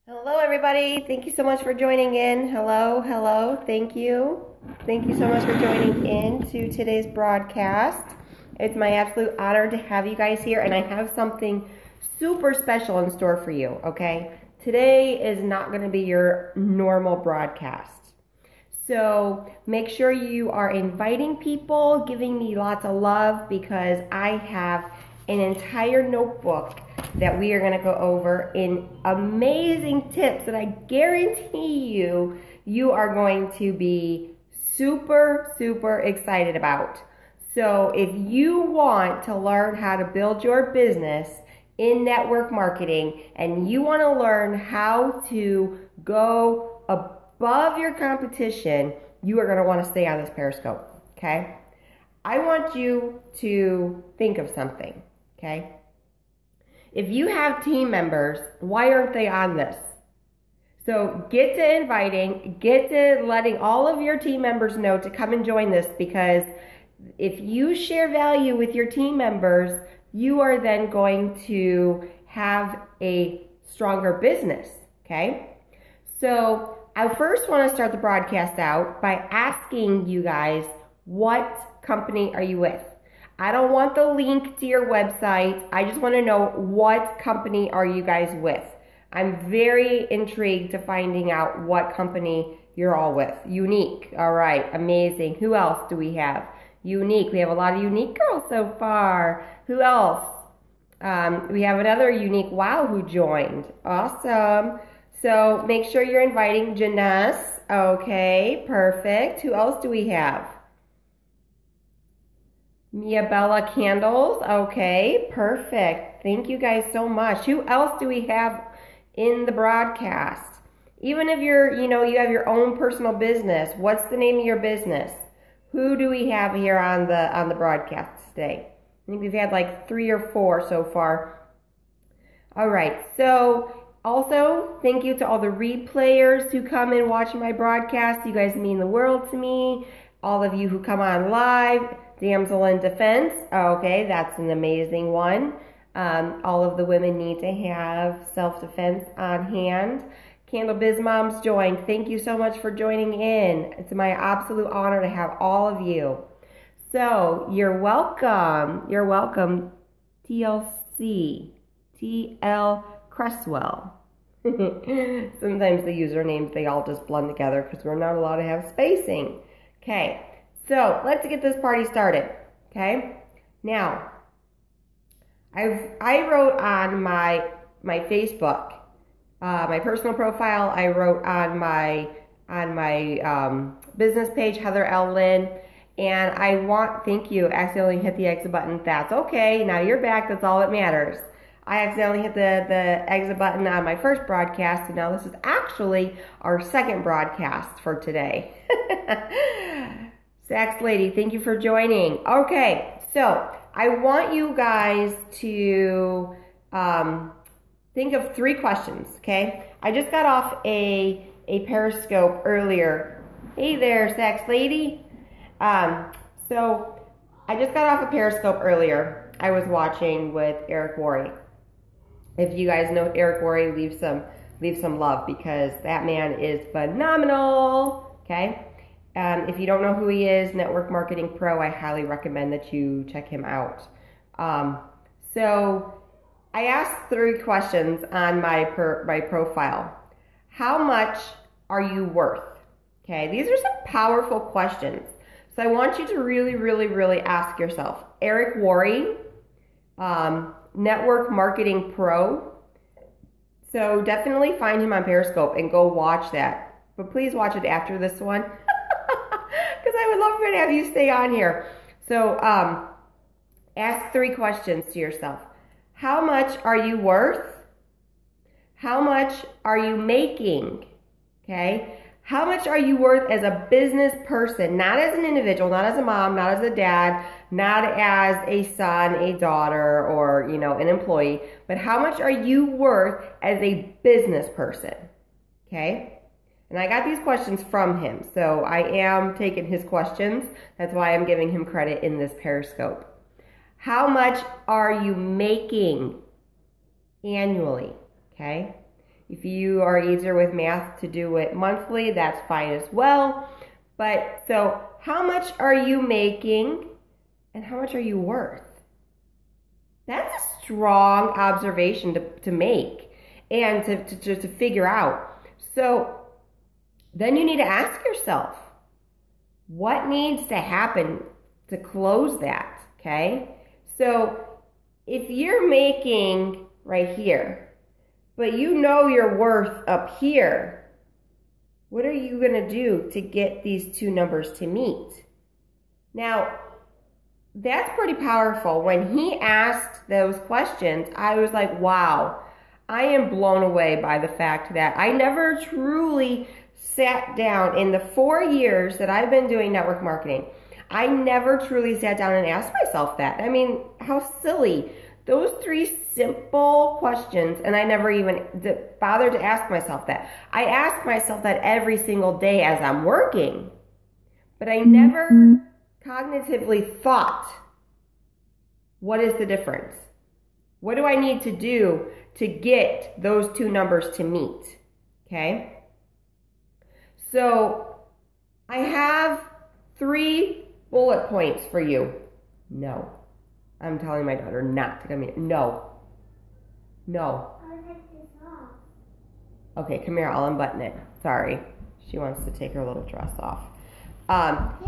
Hello, everybody. Thank you so much for joining in. Hello, hello. Thank you. Thank you so much for joining in to today's broadcast. It's my absolute honor to have you guys here, and I have something super special in store for you, okay? Today is not going to be your normal broadcast. So make sure you are inviting people, giving me lots of love, because I have an entire notebook that we are going to go over in amazing tips that I guarantee you are going to be super, super excited about. So if you want to learn how to build your business in network marketing and you want to learn how to go above your competition, you are going to want to stay on this Periscope, okay? I want you to think of something, okay? If you have team members, why aren't they on this? So get to inviting, get to letting all of your team members know to come and join this, because if you share value with your team members, you are then going to have a stronger business, okay? So I first want to start the broadcast out by asking you guys, what company are you with? I don't want the link to your website. I just want to know, what company are you guys with? I'm very intrigued to finding out what company you're all with. Unique. All right. Amazing. Who else do we have? Unique. We have a lot of unique girls so far. Who else? We have another unique wow who joined. Awesome. So make sure you're inviting Janess. Okay. Perfect. Who else do we have? Mia Bella Candles. Okay, perfect. Thank you guys so much. Who else do we have in the broadcast? Even if you have your own personal business, what's the name of your business? Who do we have here on the broadcast today? I think we've had like 3 or 4 so far. All right. So also, thank you to all the replayers who come and watch my broadcast. You guys mean the world to me. All of you who come on live. Damsel in Defense. Okay, that's an amazing one. All of the women need to have self-defense on hand. Candle Biz Moms joined. Thank you so much for joining in. It's my absolute honor to have all of you. So, you're welcome. You're welcome, TLC. TL Cresswell. Sometimes the usernames, they all just blend together because we're not allowed to have spacing. Okay. So let's get this party started, okay? Now, I wrote on my Facebook, my personal profile. I wrote on my business page, Heather L. Lynn, and thank you. Accidentally hit the exit button. That's okay. Now you're back. That's all that matters. I accidentally hit the exit button on my first broadcast, and now this is actually our second broadcast for today. Sax Lady, thank you for joining. Okay, so I want you guys to think of 3 questions, okay? I just got off a Periscope earlier. Hey there, Sax Lady. So I just got off a Periscope earlier. I was watching with Eric Worre. If you guys know Eric Worre, leave some love, because that man is phenomenal, okay? If you don't know who he is, Network Marketing Pro, I highly recommend that you check him out. So I asked 3 questions on my profile. How much are you worth? Okay, these are some powerful questions. So I want you to really, really, really ask yourself. Eric Worre, Network Marketing Pro. So definitely find him on Periscope and go watch that. But please watch it after this one, because I would love to have you stay on here. So ask 3 questions to yourself. How much are you worth? How much are you making? Okay. How much are you worth as a business person? Not as an individual, not as a mom, not as a dad, not as a son, a daughter, or, an employee, but how much are you worth as a business person? Okay. And I got these questions from him, so I am taking his questions. That's why I'm giving him credit in this Periscope. How much are you making annually? Okay. If you are easier with math to do it monthly, that's fine as well. But so how much are you making and how much are you worth? That's a strong observation to make and to figure out. So then you need to ask yourself, what needs to happen to close that, okay? So if you're making right here, but you know your worth up here, what are you gonna do to get these two numbers to meet? Now, that's pretty powerful. When he asked those questions, I was like, wow, I am blown away by the fact that I never truly sat down in the 4 years that I've been doing network marketing. I never truly sat down and asked myself that. I mean, how silly. Those 3 simple questions, and I never even bothered to ask myself that. I ask myself that every single day as I'm working, but I never cognitively thought, what is the difference? What do I need to do to get those 2 numbers to meet? Okay? So I have 3 bullet points for you. No. I'm telling my daughter not to come in. No. No. I'll take this off. Okay, come here. I'll unbutton it. Sorry. She wants to take her little dress off.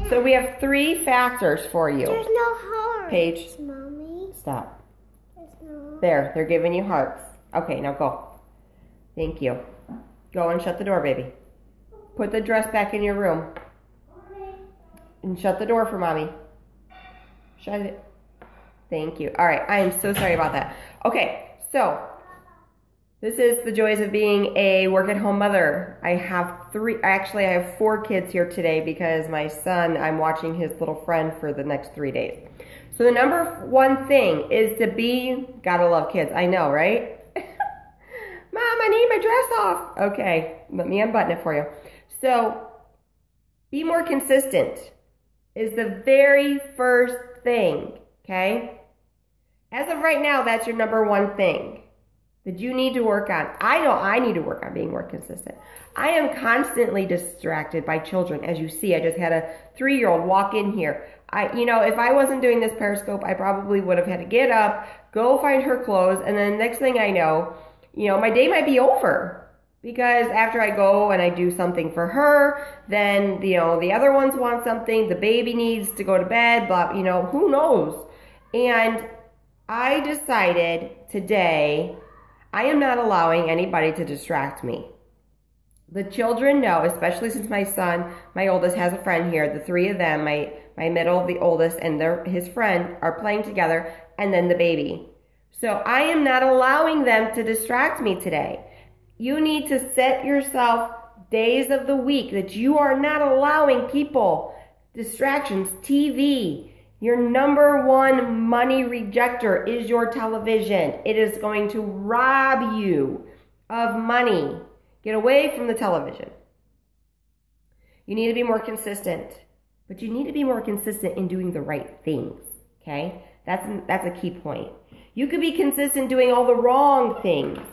So we have 3 factors for you. There's no hearts, Paige. Mommy. Stop. There's no... There. They're giving you hearts. Okay, now go. Thank you. Go and shut the door, baby. Put the dress back in your room. And shut the door for Mommy. Shut it. Thank you. All right. I am so sorry about that. Okay. So this is the joys of being a work-at-home mother. I have 4 kids here today because my son, I'm watching his little friend for the next 3 days. So the number 1 thing is to be, gotta love kids. I know, right? Mom, I need my dress off. Okay. Let me unbutton it for you. So be more consistent is the very first thing, okay? As of right now, that's your number 1 thing that you need to work on. I know I need to work on being more consistent. I am constantly distracted by children. As you see, I just had a 3-year-old walk in here. If I wasn't doing this Periscope, I probably would have had to get up, go find her clothes, and then next thing I know, my day might be over. Because after I go and I do something for her, then, the other ones want something, the baby needs to go to bed, blah, who knows? And I decided today, I am not allowing anybody to distract me. The children know, especially since my son, my oldest, has a friend here. The 3 of them, my middle, the oldest, and his friend are playing together, and then the baby. So I am not allowing them to distract me today. You need to set yourself days of the week that you are not allowing people, distractions, TV. Your number 1 money rejecter is your television. It is going to rob you of money. Get away from the television. You need to be more consistent, but you need to be more consistent in doing the right things, okay? That's a key point. You could be consistent doing all the wrong things.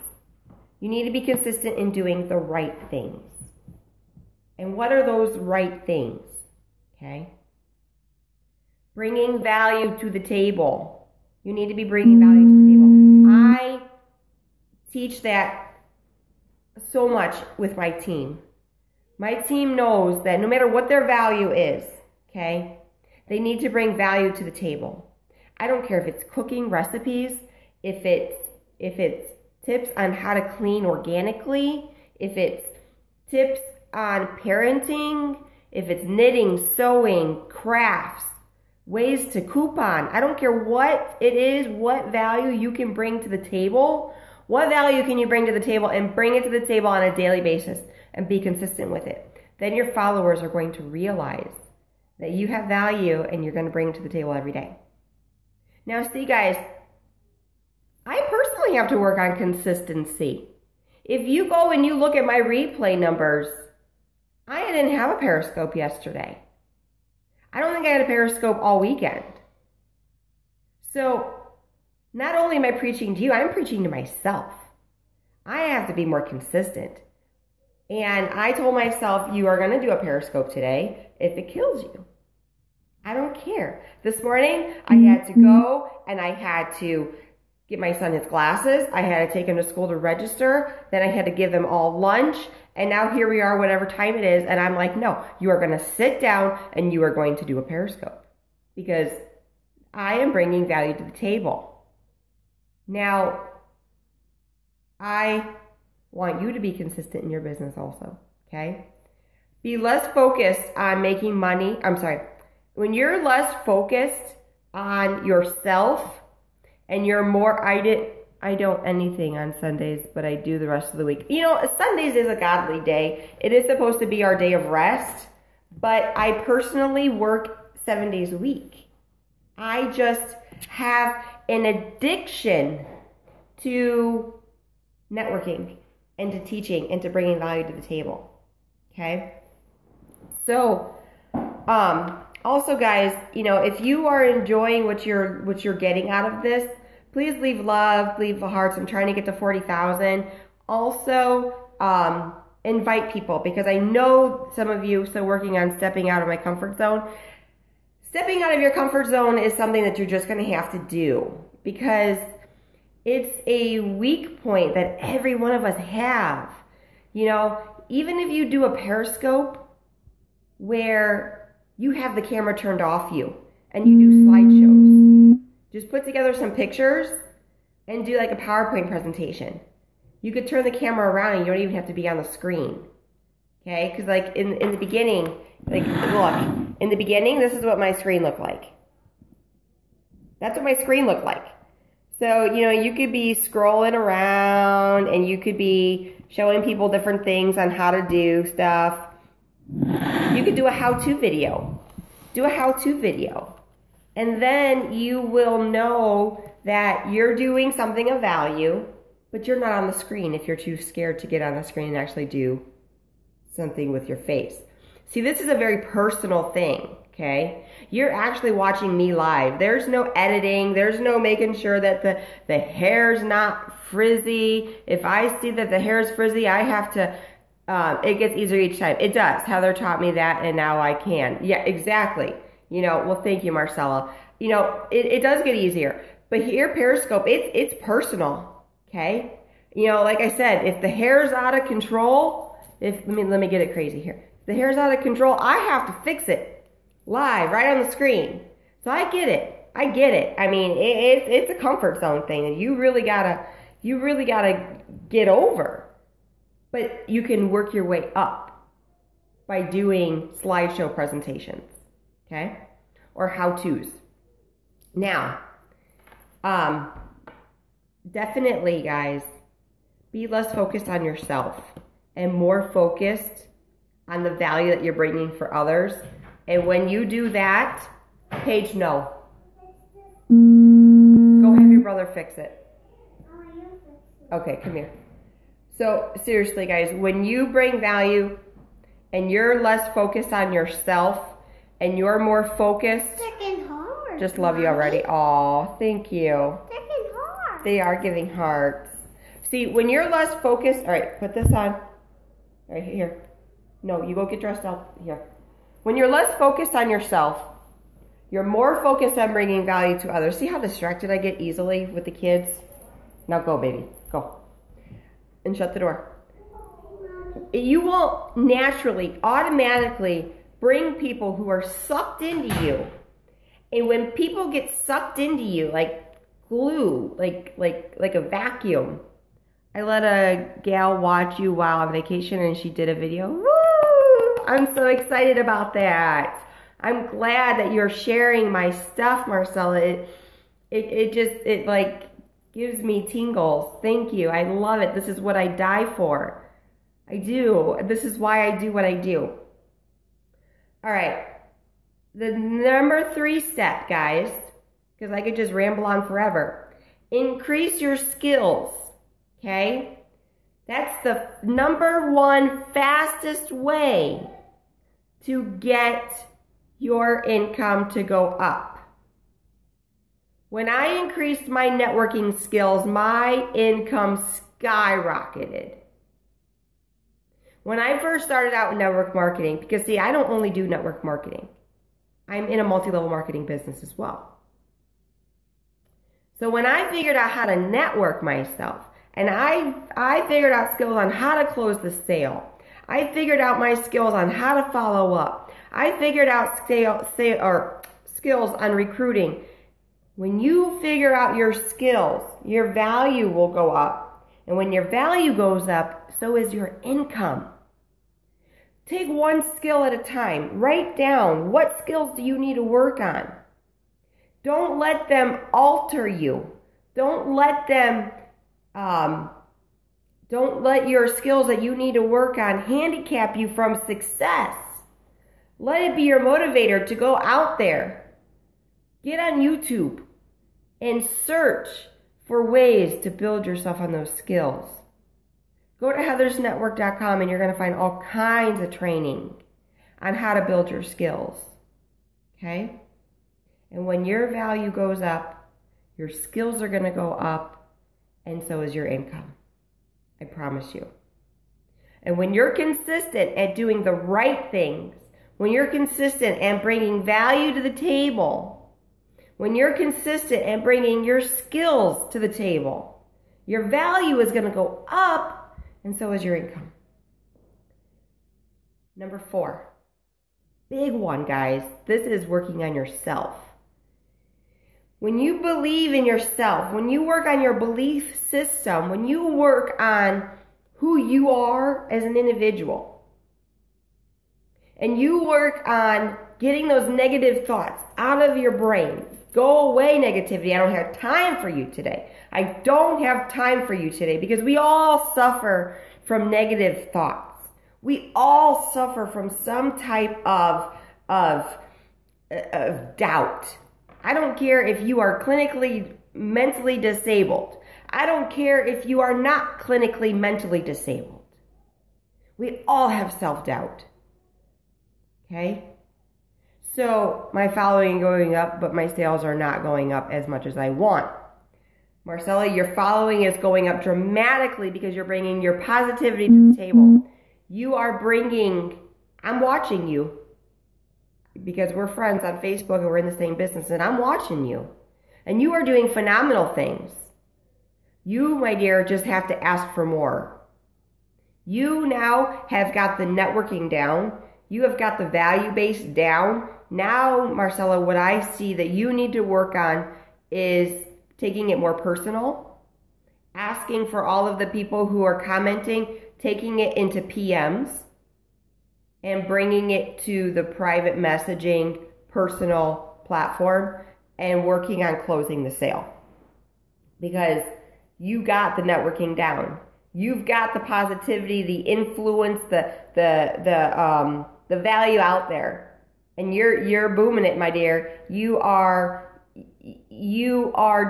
You need to be consistent in doing the right things. And what are those right things? Okay? Bringing value to the table. You need to be bringing value to the table. I teach that so much with my team. My team knows that no matter what their value is, okay, they need to bring value to the table. I don't care if it's cooking recipes, if it's tips on how to clean organically, if it's tips on parenting, if it's knitting, sewing, crafts, ways to coupon. I don't care what it is, what value you can bring to the table. What value can you bring to the table and bring it to the table on a daily basis and be consistent with it? Then your followers are going to realize that you have value and you're going to bring it to the table every day. Now, see, guys, I personally have to work on consistency. If you go and you look at my replay numbers, I didn't have a Periscope yesterday. I don't think I had a Periscope all weekend. So not only am I preaching to you, I'm preaching to myself. I have to be more consistent. And I told myself, you are going to do a Periscope today if it kills you. I don't care. This morning, I had to go and I had to get my son his glasses. I had to take him to school to register. Then I had to give them all lunch. And now here we are, whatever time it is. And I'm like, no, you are going to sit down and you are going to do a Periscope because I am bringing value to the table. Now, I want you to be consistent in your business also, okay? Be less focused on making money. When you're less focused on yourself and you're more, I don't anything on Sundays, but I do the rest of the week. You know, Sundays is a godly day. It is supposed to be our day of rest, but I personally work 7 days a week. I just have an addiction to networking and to teaching and to bringing value to the table. Okay? So, also guys, you know, if you are enjoying what you're getting out of this, please leave love, leave hearts. I'm trying to get to 40,000. Also, invite people because I know some of you still working on stepping out of my comfort zone. Stepping out of your comfort zone is something that you're just going to have to do because it's a weak point that every one of us have. You know, even if you do a Periscope where you have the camera turned off you and you do slideshows, just put together some pictures and do like a PowerPoint presentation. You could turn the camera around and you don't even have to be on the screen. Okay, because like in the beginning, like look, in the beginning, this is what my screen looked like. That's what my screen looked like. So, you know, you could be scrolling around and you could be showing people different things on how to do stuff. You could do a how-to video. Do a how-to video. And then you will know that you're doing something of value, but you're not on the screen if you're too scared to get on the screen and actually do something with your face. See, this is a very personal thing, okay? You're actually watching me live. There's no editing. There's no making sure that the hair's not frizzy. If I see that the hair is frizzy, I have to, it gets easier each time. It does. Heather taught me that, and now I can. Yeah, exactly. You know, well, thank you, Marcella. You know, it does get easier. But here, Periscope, it's personal, okay? You know, like I said, if the hair's out of control, let me get it crazy here. If the hair's out of control, I have to fix it live, right on the screen. So I get it. I get it. I mean, it's a comfort zone thing, and you really gotta get over. But you can work your way up by doing slideshow presentations, okay, or how-tos. Now, definitely, guys, be less focused on yourself and more focused on the value that you're bringing for others. And when you do that, Paige, no. Go have your brother fix it. Okay, come here. So seriously, guys, when you bring value and you're less focused on yourself and you're more focused, just love you already. Aw, thank you. They are giving hearts. See, when you're less focused, all right, put this on. Right here. No, you go get dressed up here. When you're less focused on yourself, you're more focused on bringing value to others. See how distracted I get easily with the kids? Now go, baby. Go. And shut the door. You will naturally, automatically bring people who are sucked into you. And when people get sucked into you, like glue, like a vacuum. I let a gal watch you while on vacation and she did a video. Woo! I'm so excited about that. I'm glad that you're sharing my stuff, Marcella. It like gives me tingles. Thank you. I love it. This is what I die for. I do. This is why I do what I do. All right. The number 3 step, guys, because I could just ramble on forever. Increase your skills. Okay? That's the number 1 fastest way to get your income to go up. When I increased my networking skills, my income skyrocketed. When I first started out in network marketing, because see, I don't only do network marketing. I'm in a multi-level marketing business as well. So when I figured out how to network myself, and I figured out skills on how to close the sale, I figured out my skills on how to follow up, I figured out skills on recruiting. When you figure out your skills, your value will go up. And when your value goes up, so is your income. Take one skill at a time. Write down, what skills do you need to work on? Don't let them alter you. Don't let your skills that you need to work on handicap you from success. Let it be your motivator to go out there. Get on YouTube and search for ways to build yourself on those skills. Go to heathersnetwork.com and you're going to find all kinds of training on how to build your skills. Okay? And when your value goes up, your skills are going to go up, and so is your income. I promise you. And when you're consistent at doing the right things, when you're consistent and bringing value to the table, when you're consistent and bringing your skills to the table, your value is going to go up, and so is your income. Number 4, big one, guys. This is working on yourself. When you believe in yourself, when you work on your belief system, when you work on who you are as an individual, and you work on getting those negative thoughts out of your brain, go away negativity. I don't have time for you today. I don't have time for you today because we all suffer from negative thoughts. We all suffer from some type of doubt. I don't care if you are clinically mentally disabled. I don't care if you are not clinically mentally disabled. We all have self-doubt. Okay? So my following going up, but my sales are not going up as much as I want. Marcella, your following is going up dramatically because you're bringing your positivity to the table. You are bringing, I'm watching you because we're friends on Facebook and we're in the same business, and I'm watching you. And you are doing phenomenal things. You, my dear, just have to ask for more. You now have got the networking down. You have got the value base down. Now, Marcella, what I see that you need to work on is taking it more personal, asking for all of the people who are commenting, taking it into PMs, and bringing it to the private messaging personal platform and working on closing the sale. Because you got the networking down. You've got the positivity, the influence, the value out there. And you're booming it, my dear. You are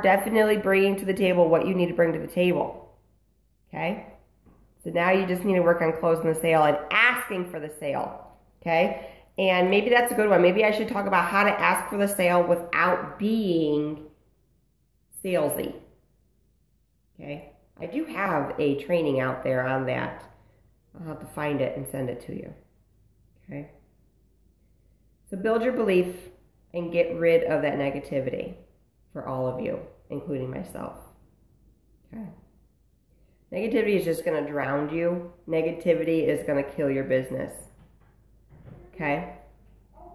definitely bringing to the table what you need to bring to the table. Okay? So now you just need to work on closing the sale and asking for the sale. Okay? And maybe that's a good one. Maybe I should talk about how to ask for the sale without being salesy. Okay? I do have a training out there on that. I'll have to find it and send it to you. Okay? So build your belief and get rid of that negativity for all of you, including myself. Okay? Negativity is just going to drown you. Negativity is going to kill your business. Okay?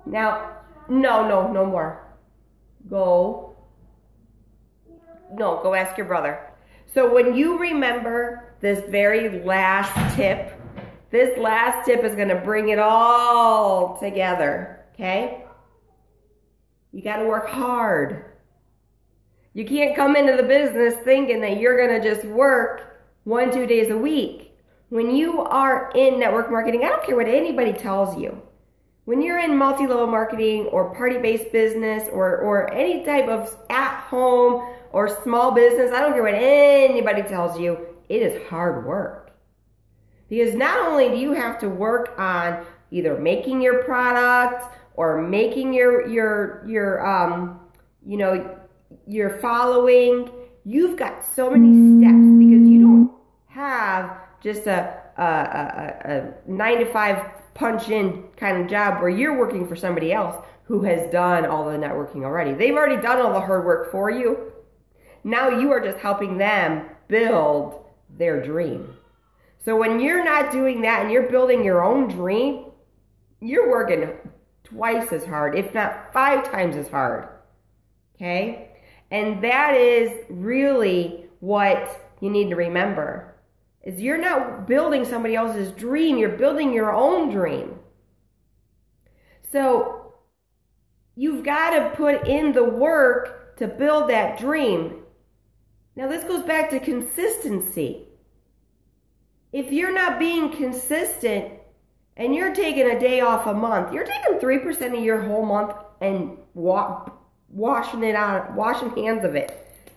Now, no more. Go ask your brother. So when you remember this very last tip, this last tip is going to bring it all together. Okay? You got to work hard. You can't come into the business thinking that you're going to just work 1-2 days a week. When you are in network marketing, I don't care what anybody tells you. When you're in multi-level marketing or party-based business or any type of at-home or small business, I don't care what anybody tells you, it is hard work. Because not only do you have to work on either making your products or making your following, you've got so many steps because you don't have just a 9 to 5 punch-in kind of job where you're working for somebody else who has done all the networking already. They've already done all the hard work for you. Now you are just helping them build their dream. So when you're not doing that and you're building your own dream, you're working twice as hard, if not 5 times as hard. Okay? And that is really what you need to remember. Is you're not building somebody else's dream, you're building your own dream. So you've got to put in the work to build that dream. Now this goes back to consistency. If you're not being consistent and you're taking a day off a month, you're taking 3% of your whole month and washing it out, washing hands of it.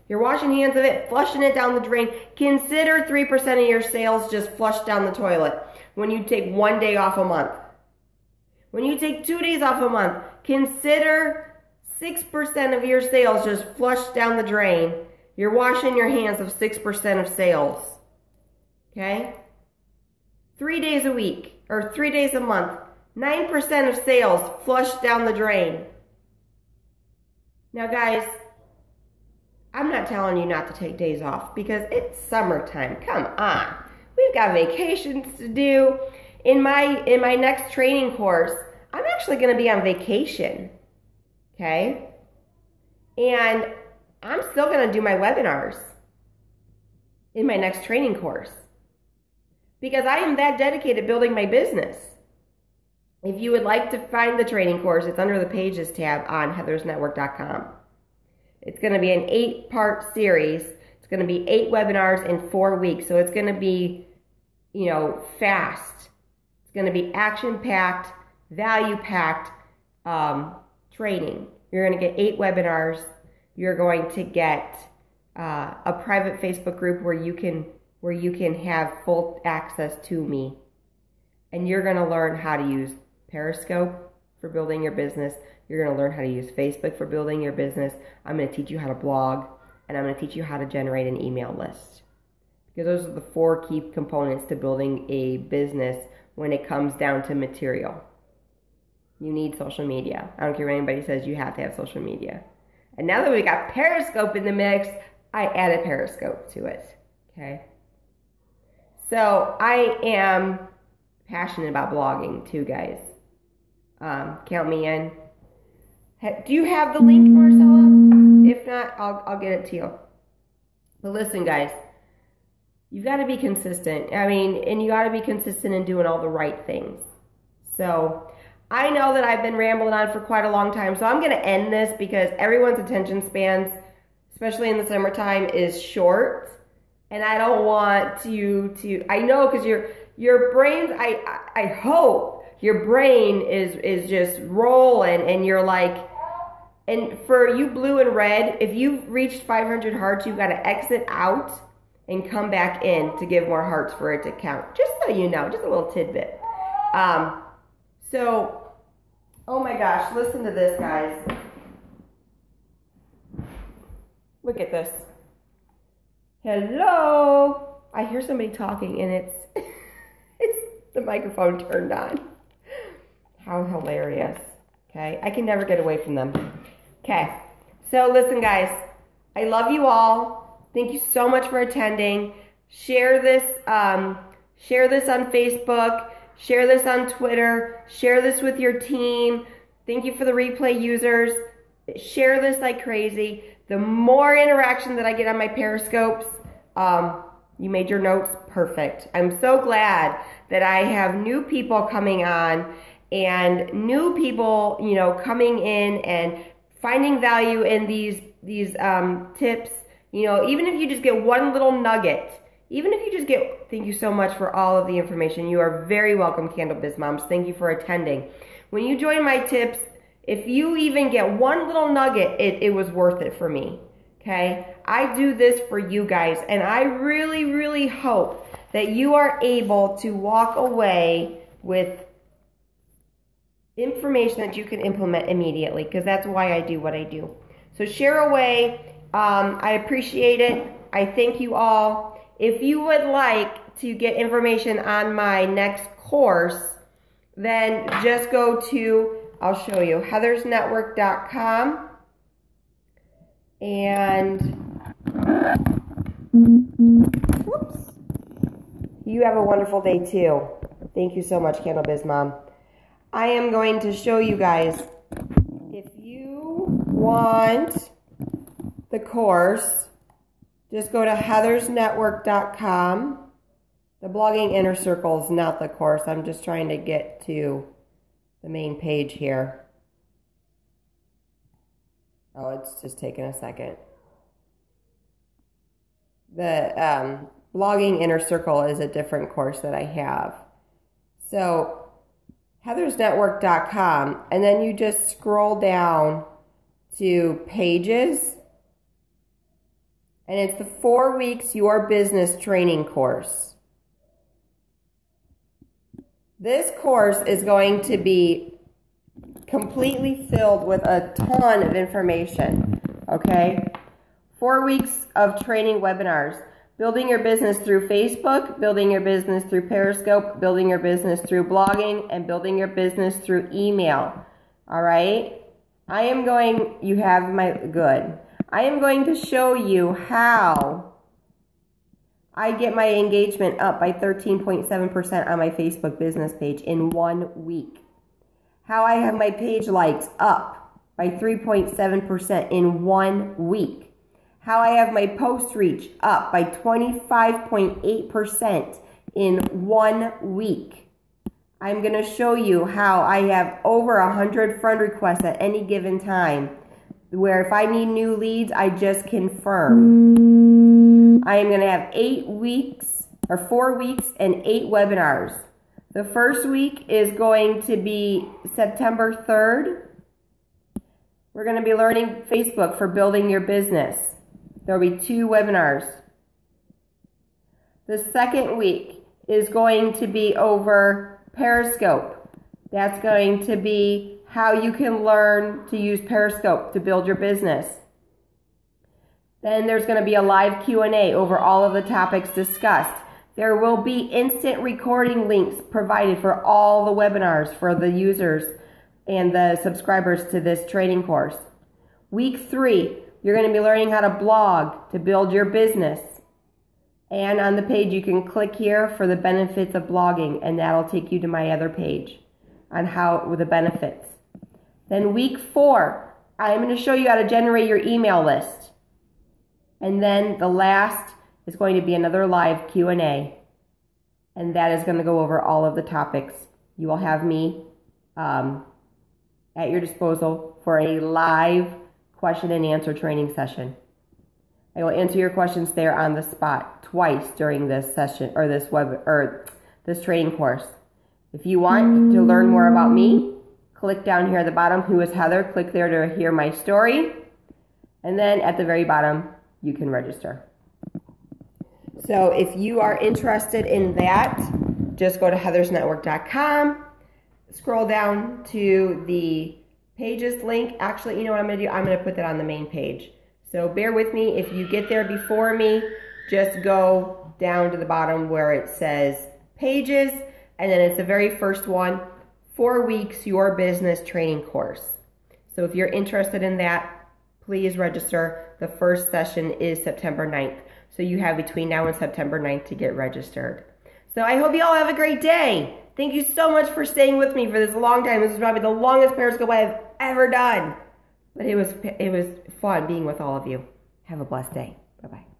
You're washing hands of it, flushing it down the drain. Consider 3% of your sales just flushed down the toilet when you take 1 day off a month. When you take 2 days off a month, consider 6% of your sales just flushed down the drain. You're washing your hands of 6% of sales. Okay? 3 days a week or 3 days a month, 9% of sales flushed down the drain. Now guys, I'm not telling you not to take days off because it's summertime. Come on. We've got vacations to do. In my next training course, I'm actually going to be on vacation. Okay? And I'm still going to do my webinars in my next training course because I am that dedicated building my business. If you would like to find the training course, it's under the Pages tab on heathersnetwork.com. It's going to be an 8-part series. It's going to be 8 webinars in 4 weeks. So it's going to be, fast. It's going to be action-packed, value-packed training. You're going to get 8 webinars. You're going to get a private Facebook group where you can have full access to me. And you're going to learn how to use Periscope for building your business. You're going to learn how to use Facebook for building your business. I'm going to teach you how to blog, and I'm going to teach you how to generate an email list. Because those are the 4 key components to building a business when it comes down to material. You need social media. I don't care what anybody says, you have to have social media. And now that we got Periscope in the mix, I added Periscope to it. Okay? So I am passionate about blogging too, guys. Count me in. Do you have the link, Marcella? If not, I'll get it to you. But listen, guys, you've got to be consistent. And you got to be consistent in doing all the right things. So I know that I've been rambling on for quite a long time, so I'm going to end this because everyone's attention spans, especially in the summertime, is short. And I don't want you to, I know because your brains, I hope your brain is just rolling and you're like, and for you blue and red, if you've reached 500 hearts, you've got to exit out and come back in to give more hearts for it to count. Just so you know, just a little tidbit. So, oh my gosh, listen to this, guys. Look at this. Hello. I hear somebody talking and it's the microphone turned on. How hilarious. Okay, I can never get away from them. Okay, so listen, guys. I love you all. Thank you so much for attending. Share this on Facebook. Share this on Twitter. Share this with your team. Thank you for the replay users. Share this like crazy. The more interaction that I get on my Periscopes, you made your notes perfect. I'm so glad that I have new people coming on and new people, coming in and finding value in these tips. Even if you just get one little nugget, thank you so much for all of the information. You are very welcome, Candle Biz Moms. Thank you for attending. When you join my tips, if you even get one little nugget, it was worth it for me. Okay? I do this for you guys, and I really, really hope that you are able to walk away with information that you can implement immediately, because that's why I do what I do. So share away. I appreciate it. I thank you all. if you would like to get information on my next course, then just go to, I'll show you, heathersnetwork.com, and whoops. You have a wonderful day too. Thank you so much, Candle Biz Mom. I am going to show you guys, if you want the course, just go to heathersnetwork.com. The Blogging Inner Circle is not the course. I'm just trying to get to the main page here. Oh, it's just taking a second. The Blogging Inner Circle is a different course that I have. So, heathersnetwork.com, and then you just scroll down to pages, and it's the 4 weeks Your Business training course. This course is going to be completely filled with a ton of information, okay? 4 weeks of training webinars. Building your business through Facebook, building your business through Periscope, building your business through blogging, and building your business through email. All right? I am going to show you how I get my engagement up by 13.7% on my Facebook business page in 1 week. How I have my page likes up by 3.7% in 1 week. How I have my post reach up by 25.8% in 1 week. I'm going to show you how I have over 100 friend requests at any given time, where if I need new leads, I just confirm. I am going to have 4 weeks and 8 webinars. The first week is going to be September 3rd. We're going to be learning Facebook for building your business. There will be 2 webinars. The second week is going to be over Periscope. That's going to be how you can learn to use Periscope to build your business. Then there's going to be a live Q&A over all of the topics discussed. There will be instant recording links provided for all the webinars for the users and the subscribers to this training course. Week 3. You're going to be learning how to blog to build your business. And on the page, you can click here for the benefits of blogging, and that'll take you to my other page on with the benefits. Then week 4, I'm going to show you how to generate your email list. And then the last is going to be another live Q&A. And that is going to go over all of the topics. You will have me at your disposal for a live question and answer training session. I will answer your questions there on the spot twice during this session or this training course. If you want to learn more about me, click down here at the bottom, Who is Heather? Click there to hear my story. And then at the very bottom, you can register. So if you are interested in that, just go to heathersnetwork.com, scroll down to the pages link. Actually, you know what I'm going to do? I'm going to put that on the main page. So bear with me. If you get there before me, just go down to the bottom where it says pages, and then it's the very first one, 4 weeks Your Business training course. So if you're interested in that, please register. The first session is September 9th. So you have between now and September 9th to get registered. So I hope you all have a great day. Thank you so much for staying with me for this long time. This is probably the longest Periscope I've ever done. But it was fun being with all of you. Have a blessed day. Bye-bye.